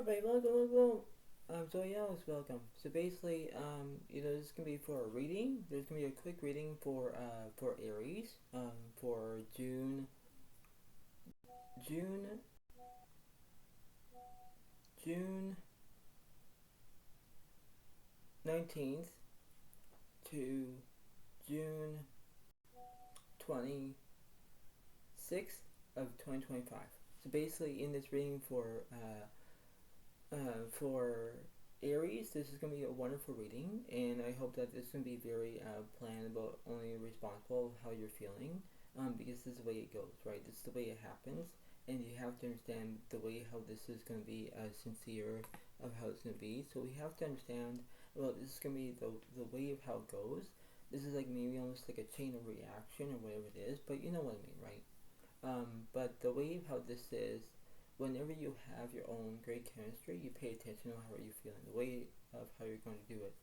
everybody, welcome. So yeah, welcome. So basically, this is gonna be for a reading. There's gonna be a quick reading for Aries, for June, June 19th to June 26th of 2025. So basically, in this reading for Aries, this is going to be a wonderful reading, and I hope that this is going to be very plannable, only responsible of how you're feeling, because this is the way it goes, right? This is the way it happens, and you have to understand the way how this is going to be sincere of how it's going to be. So we have to understand, well, this is going to be the way of how it goes. This is like maybe almost like a chain of reaction or whatever it is, but you know what I mean, right? But the way of how this is, whenever you have your own great chemistry, you pay attention to how are you feeling, the way of how you're going to do it,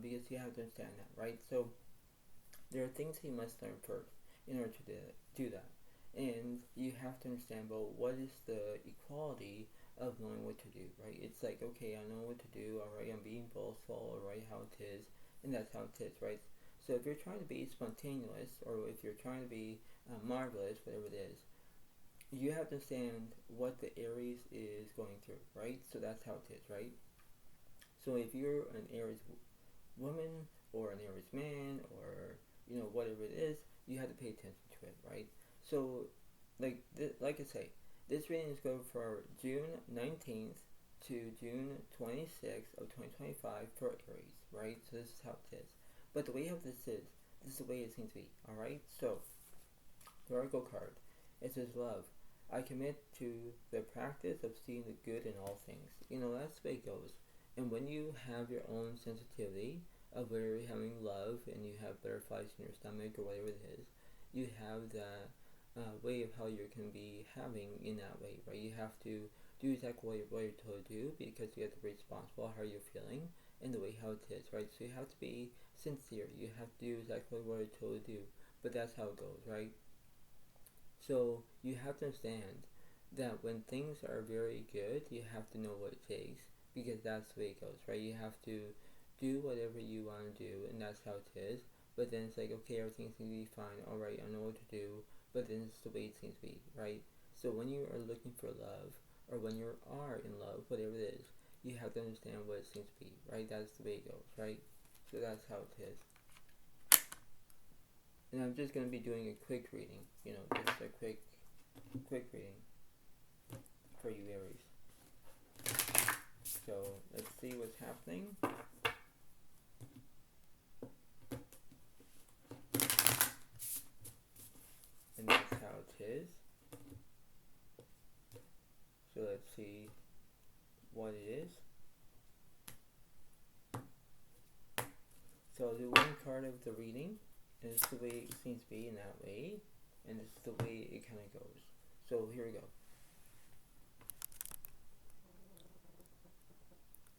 because you have to understand that, right? So there are things that you must learn first in order to do that, and you have to understand, well, what is the equality of knowing what to do, right? It's like, okay, I know what to do, alright, I'm being boastful, alright, how it is, and that's how it is, right? So if you're trying to be spontaneous, or if you're trying to be marvelous, whatever it is, you have to understand what the Aries is going through, right? So that's how it is, right? So if you're an Aries woman or an Aries man or whatever it is, you have to pay attention to it, right? So like I say, this reading is going for June 19th to June 26th of 2025 for Aries, right? So this is how it is. But the way how this is the way it seems to be, alright? So, the Oracle card, it says love. I commit to the practice of seeing the good in all things. That's the way it goes. And when you have your own sensitivity of where you're having love and you have butterflies in your stomach or whatever it is, you have that way of how you can be having in that way, right? You have to do exactly what you're told to do because you have to be responsible how you're feeling and the way how it is, right? So you have to be sincere. You have to do exactly what you're told to do. But that's how it goes, right? So you have to understand that when things are very good, you have to know what it takes because that's the way it goes, right? You have to do whatever you want to do, and that's how it is. But then it's like, okay, everything seems to be fine. All right, I know what to do. But then it's the way it seems to be, right? So when you are looking for love, or when you are in love, whatever it is, you have to understand what it seems to be, right? That's the way it goes, right? So that's how it is. And I'm just going to be doing a quick reading, just a quick reading for you Aries. So let's see what's happening. And that's how it is. So let's see what it is. So I'll do one card of the reading, and this is the way it seems to be in that way, and this is the way it kind of goes. So here we go.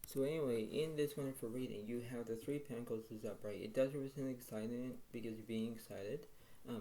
So anyway, in this wonderful reading, you have the Three Pentacles is upright. It does represent excitement because you're being excited,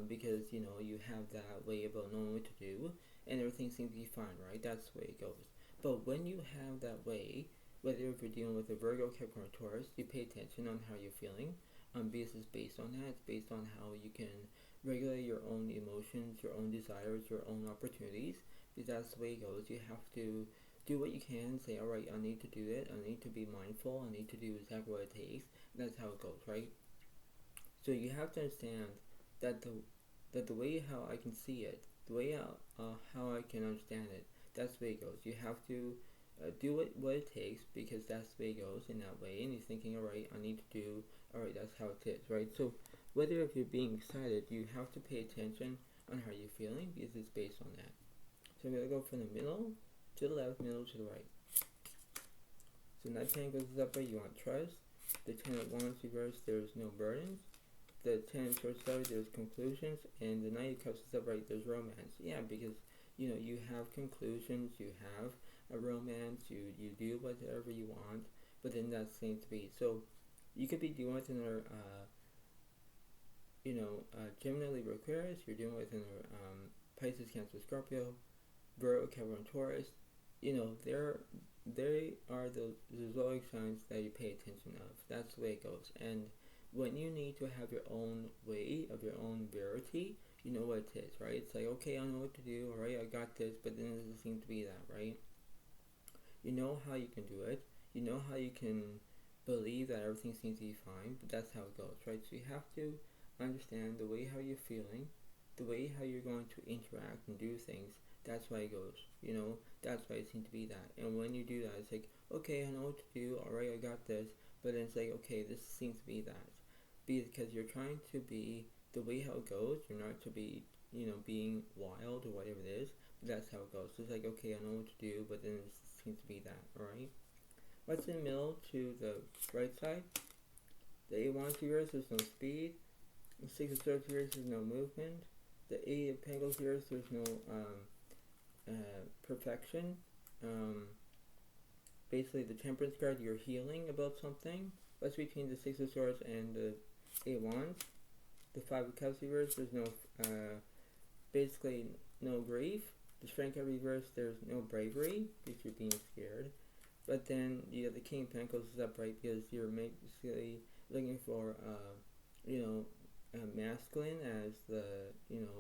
because you have that way about knowing what to do, and everything seems to be fine, right? That's the way it goes. But when you have that way, whether if you're dealing with a Virgo, Capricorn, Taurus, you pay attention on how you're feeling, because it's based on that. It's based on how you can regulate your own emotions, your own desires, your own opportunities, because that's the way it goes. You have to do what you can, say, alright, I need to do it, I need to be mindful, I need to do exactly what it takes, and that's how it goes, right? So you have to understand that the way how I can see it, the way how I can understand it, that's the way it goes. You have to do what it takes because that's the way it goes in that way, and you're thinking, alright, I need to do, alright, that's how it is, right? So whether if you're being excited, you have to pay attention on how you're feeling because it's based on that. So I'm going to go from the middle to the left, middle to the right. So 9 Pentacles is upright, you want trust. The 10 of Wands reversed, there's no burdens. The 10 of Swords upright, there's conclusions. And the 9 of Cups is upright, there's romance. Yeah, because, you have conclusions, you have a romance, you do whatever you want, but then that seems to be. So you could be dealing with another, Gemini, Libra, Aquarius, you're dealing with another Pisces, Cancer, Scorpio, Virgo, Capricorn, Taurus. they are the zodiac signs that you pay attention of. That's the way it goes. And when you need to have your own way of your own verity, you know what it is, right? It's like, okay, I know what to do, alright, I got this, but then it doesn't seem to be that, right? You know how you can do it. You know how you can believe that everything seems to be fine, but that's how it goes, right? So you have to understand the way how you're feeling, the way how you're going to interact and do things. That's why it goes, that's why it seems to be that. And when you do that, it's like, okay, I know what to do, alright, I got this, but then it's like, okay, this seems to be that. Because you're trying to be the way how it goes, you're not to be, being wild or whatever it is, but that's how it goes. So it's like, okay, I know what to do, but then it seems to be that, alright? What's in the middle to the right side? The A1 reverse, there's no speed. The 6 of Swords reverse, there's no movement. The 8 of Pentacles reverse, there's no perfection. Basically, the Temperance card, you're healing about something. What's between the 6 of Swords and the 8 of Wands? The 5 of Cups reverse, there's no, basically, no grief. The Strength card reverse, there's no bravery because you're being scared. But then you have the King of Pentacles is upright because you're basically looking for, masculine as the,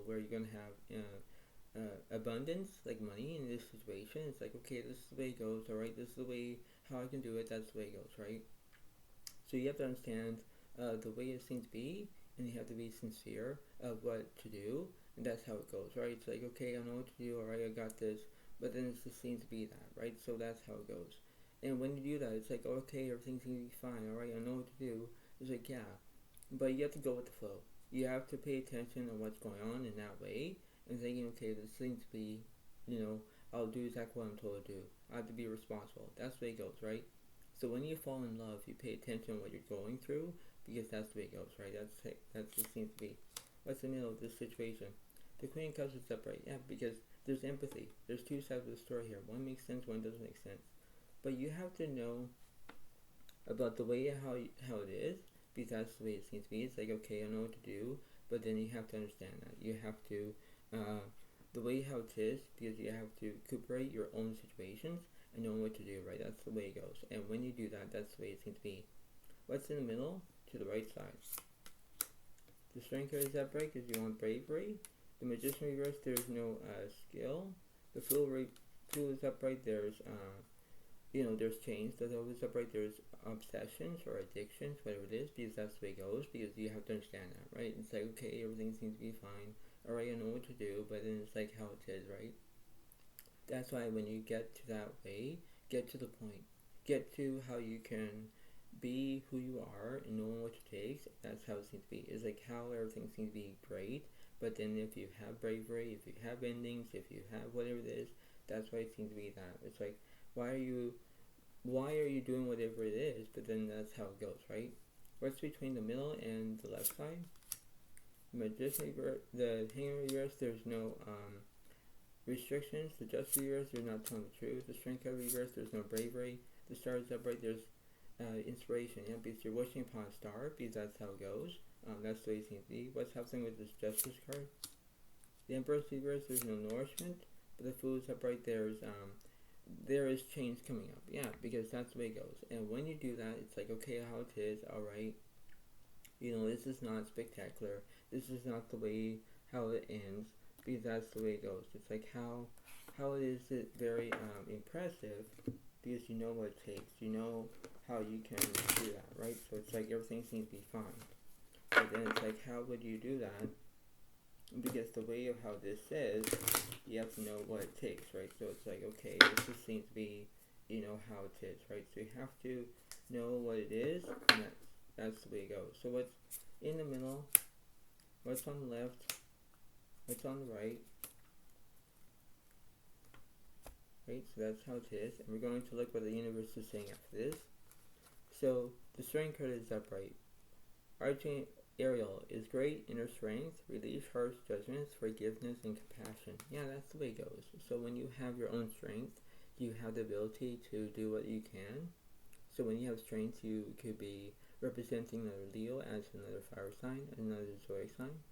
where you're going to have abundance, like money in this situation. It's like, okay, this is the way it goes, alright, this is the way how I can do it, that's the way it goes, right? So you have to understand the way it seems to be, and you have to be sincere of what to do, and that's how it goes, right? It's like, okay, I know what to do, alright, I got this, but then it just seems to be that, right? So that's how it goes. And when you do that, it's like, okay, everything seems to be fine, alright, I know what to do. It's like, yeah, but you have to go with the flow. You have to pay attention on what's going on in that way, and thinking, okay, this seems to be, I'll do exactly what I'm told to do. I have to be responsible. That's the way it goes, right? So when you fall in love, you pay attention to what you're going through, because that's the way it goes, right? That's what it seems to be. What's the middle of this situation? The Queen of Cups is upright, yeah, because there's empathy. There's two sides of the story here. One makes sense, one doesn't make sense. But you have to know about the way how it is, because that's the way it seems to be. It's like, okay, I know what to do, but then you have to understand that. You have to, the way how it is, because you have to recuperate your own situations and know what to do, right? That's the way it goes. And when you do that, that's the way it seems to be. What's in the middle? To the right side. The Strength card is upright because you want bravery. The Magician reverse, there's no skill. The Fool is upright, there's there's change that's always upright. There's obsessions or addictions, whatever it is, because that's the way it goes, because you have to understand that, right? It's like, okay, everything seems to be fine, alright, I know what to do, but then it's like how it is, right? That's why when you get to that way, get to the point. Get to how you can be who you are and know what it takes. That's how it seems to be. It's like how everything seems to be great, but then if you have bravery, if you have endings, if you have whatever it is, that's why it seems to be that. It's like, why are you doing whatever it is, but then that's how it goes, right? What's between the middle and the left side? Magician reverse, the Hangman reverse, there's no restrictions. The Justice reverse, you're not telling the truth. The Strength card reverse, there's no bravery. The Star is upright, there's inspiration, yeah, because you're wishing upon a star, because that's how it goes. That's the way it seems to be. What's happening with this Justice card? The Emperor's reverse, there's no nourishment, but the Fool is upright, there is change coming up, yeah, because that's the way it goes. And when you do that, it's like, okay, how it is, alright, this is not spectacular, this is not the way how it ends, because that's the way it goes. It's like how it is very impressive, because you know what it takes, you know how you can do that, right? So it's like everything seems to be fine, but then it's like, how would you do that? Because the way of how this is, you have to know what it takes, right? So it's like, okay, this just seems to be, how it is, right? So you have to know what it is, and that's the way it goes. So what's in the middle, what's on the left, what's on the right, right? So that's how it is, and we're going to look what the universe is saying after this. So the Strength card is upright. Ariel is great inner strength, relieves harsh judgments, forgiveness, and compassion. Yeah, that's the way it goes. So when you have your own strength, you have the ability to do what you can. So when you have strength, you could be representing another Leo as another fire sign, another zodiac sign,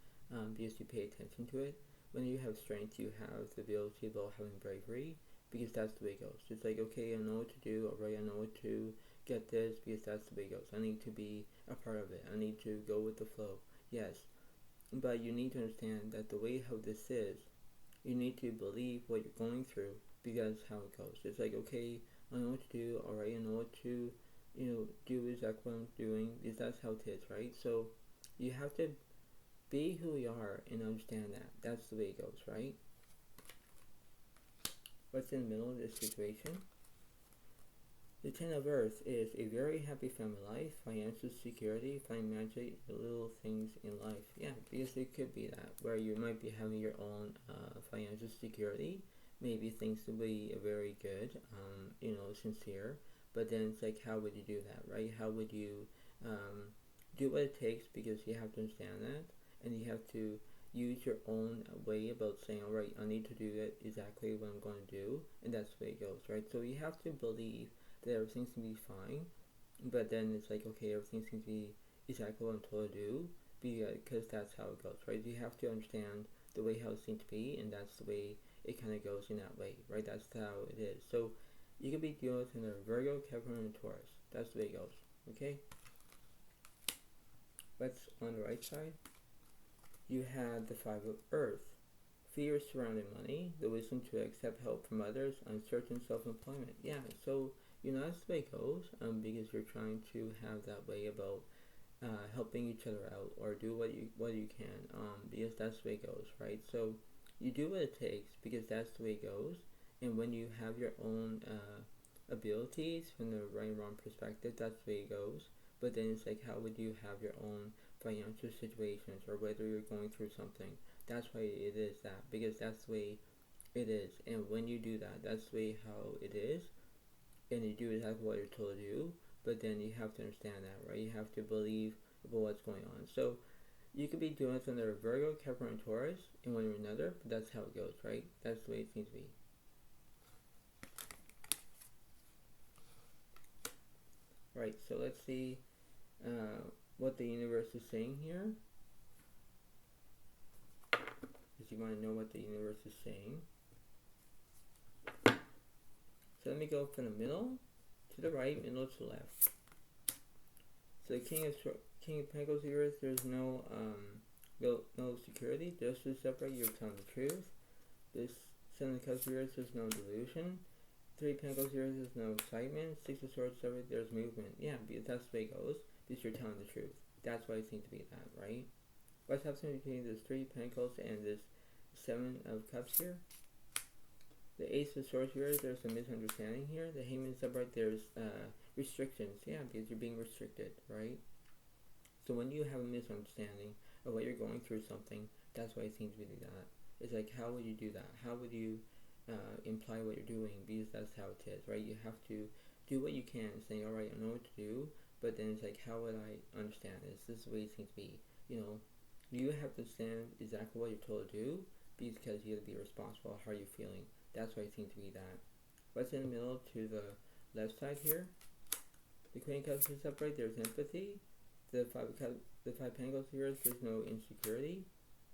because you pay attention to it. When you have strength, you have the ability of having bravery, because that's the way it goes. It's like, okay, I know what to do, alright, I know what to get this, because that's the way it goes. I need to be a part of it. I need to go with the flow. Yes, but you need to understand that the way how this is, you need to believe what you're going through, because how it goes. It's like, okay, I know what to do, alright, I know what to, do exactly what I'm doing, because that's how it is, right? So you have to be who you are and understand that. That's the way it goes, right? What's in the middle of this situation? The Ten of Earth is a very happy family life, financial security, find magic, little things in life. Yeah, because it could be that, where you might be having your own financial security. Maybe things will be very good, sincere. But then it's like, how would you do that, right? How would you do what it takes? Because you have to understand that, and you have to use your own way about saying, all right, I need to do it exactly what I'm going to do, and that's the way it goes, right? So you have to believe that everything's going to be fine, but then it's like, okay, everything's going to be exactly what I'm told to do, because that's how it goes, right? You have to understand the way how it seems to be, and that's the way it kind of goes in that way, right? That's how it is. So you could be dealing with a Virgo, Capricorn, and Taurus. That's the way it goes, okay? What's on the right side? You have the Five of Earth. Fear surrounding money, the wisdom to accept help from others, uncertain self-employment. Yeah, so that's the way it goes, because you're trying to have that way about helping each other out, or do what you can, because that's the way it goes, right? So you do what it takes, because that's the way it goes. And when you have your own abilities from the right and wrong perspective, that's the way it goes. But then it's like, how would you have your own financial situations, or whether you're going through something? That's why it is that, because that's the way it is. And when you do that, that's the way how it is, and you do exactly what you're told to do. But then you have to understand that, right? You have to believe about what's going on. So you could be doing it under Virgo, Capricorn, and Taurus in one or another, but that's how it goes, right? That's the way it seems to be. Right, so let's see what the universe is saying here. Because you want to know what the universe is saying. So let me go from the middle to the right, middle to the left. So the King of Pentacles here, there's no security. Just to separate, you're telling the truth. This Seven of Cups here, there's no delusion. Three of Pentacles here, there's no excitement. Six of Swords, there's movement. Yeah, because that's the way it goes. Because you're telling the truth. That's why it seems to be that, right? What's happening between this Three of Pentacles and this Seven of Cups here? The Ace of Swords here, there's a misunderstanding here. The Hangman is upright, there's restrictions. Yeah, because you're being restricted, right? So when you have a misunderstanding of what you're going through something, that's why it seems to be that. It's like, how would you do that? How would you imply what you're doing? Because that's how it is, right? You have to do what you can, saying, all right, I know what to do, but then it's like, how would I understand this? This is the way it seems to be. You have to understand exactly what you're told to do, because you have to be responsible for how you're feeling. That's why it seems to be that. What's in the middle to the left side here? The Queen of Cups is upright, there's empathy. The Five Pentacles here, there's no insecurity.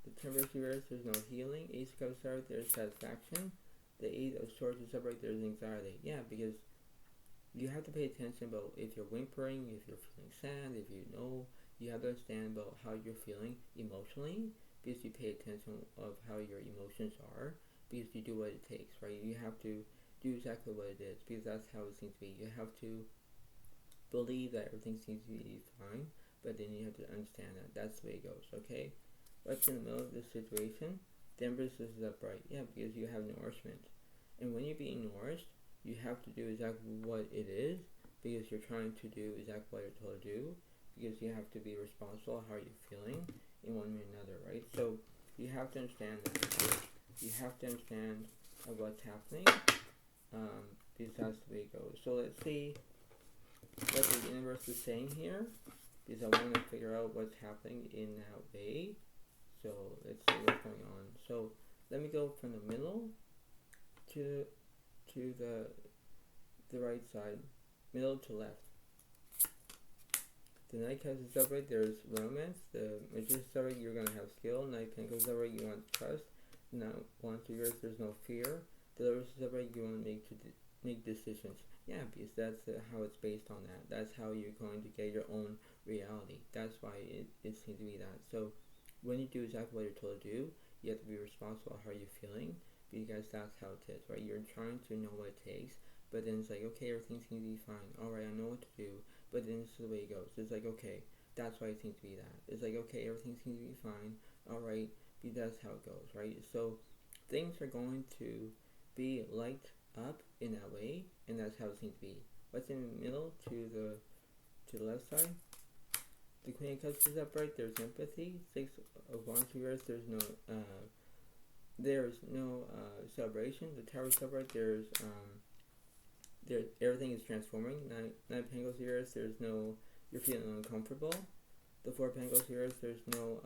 The Temperance here, there's no healing. Ace of Cups upright, there's satisfaction. The Eight of Swords is upright, there's anxiety. Yeah, because you have to pay attention about if you're whimpering, if you're feeling sad, if you have to understand about how you're feeling emotionally, because you pay attention of how your emotions are, because you do what it takes, right? You have to do exactly what it is, because that's how it seems to be. You have to believe that everything seems to be fine, but then you have to understand that. That's the way it goes, okay? What's in the middle of this situation? The Empress is upright. Yeah, because you have nourishment. And when you're being nourished, you have to do exactly what it is, because you're trying to do exactly what you're told to do, because you have to be responsible how you're feeling in one way or another, right? So you have to understand that. You have to understand what's happening, because that's the way it goes. So let's see what the universe is saying here, because I want to figure out what's happening in that way. So let's see what's going on. So let me go from the middle to the right side, middle to left. The Knight of Cups is upright, there's romance. The Magician is upright, you're going to have skill. Knight of Pentacles is upright, you want trust. Now, Wands of yours, there's no fear. The Taurus is upright, you want to make decisions. Yeah, because that's how it's based on that. That's how you're going to get your own reality. That's why it seems to be that. So when you do exactly what you're told to do, you have to be responsible for how you're feeling, because that's how it is, right? You're trying to know what it takes, but then it's like, okay, everything seems to be fine. Alright, I know what to do, but then it's the way it goes. It's like, okay, that's why it seems to be that. It's like, okay, everything seems to be fine. Alright, because that's how it goes, right? So things are going to be light up in that way, and that's how it seems to be. What's in the middle to the left side? The Queen of Cups is upright. There's empathy. Six of Wands reversed. There's no celebration. The Tower is upright. Everything is transforming. Nine of Pentacles reversed. There's no, you're feeling uncomfortable. The Four of Pentacles reversed. There's no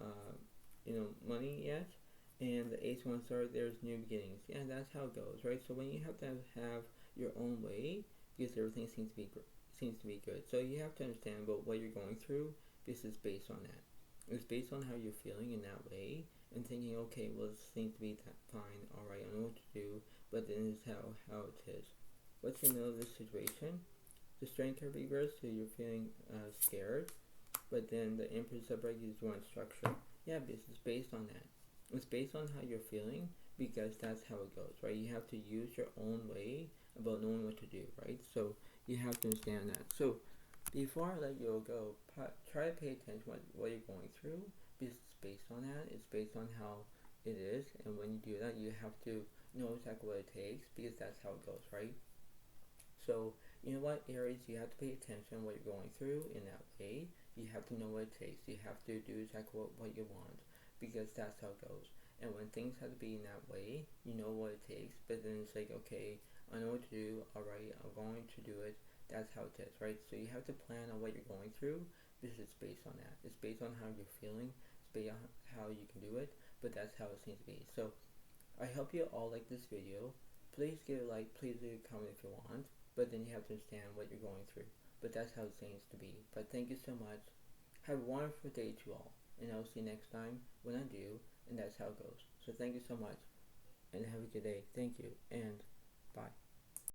money yet. And the Ace of Wands star, there's new beginnings. Yeah, that's how it goes, right? So when you have to have your own way, because everything seems to be good. So you have to understand about what you're going through. This is based on that. It's based on how you're feeling in that way, and thinking, okay, well, it seems to be fine. All right, I know what to do. But then it's how it is. What's in the middle of this situation? The Strength card reversed, so you're feeling scared. But then the Empress upright is one structure. Yeah, because it's based on that. It's based on how you're feeling, because that's how it goes, right? You have to use your own way about knowing what to do, right? So you have to understand that. So before I let you go, try to pay attention to what you're going through, because it's based on that. It's based on how it is, and when you do that, you have to know exactly what it takes, because that's how it goes, right? So you know what, Aries, you have to pay attention to what you're going through in that way. You have to know what it takes. You have to do exactly what you want, because that's how it goes. And when things have to be in that way, you know what it takes, but then it's like, okay, I know what to do, alright, I'm going to do it. That's how it is, right? So you have to plan on what you're going through, because it's based on that. It's based on how you're feeling, it's based on how you can do it, but that's how it seems to be. So I hope you all like this video. Please give a like, please leave a comment if you want, but then you have to understand what you're going through. But that's how it seems to be. But thank you so much. Have a wonderful day to all, and I'll see you next time when I do, and that's how it goes. So thank you so much, and have a good day. Thank you, and bye.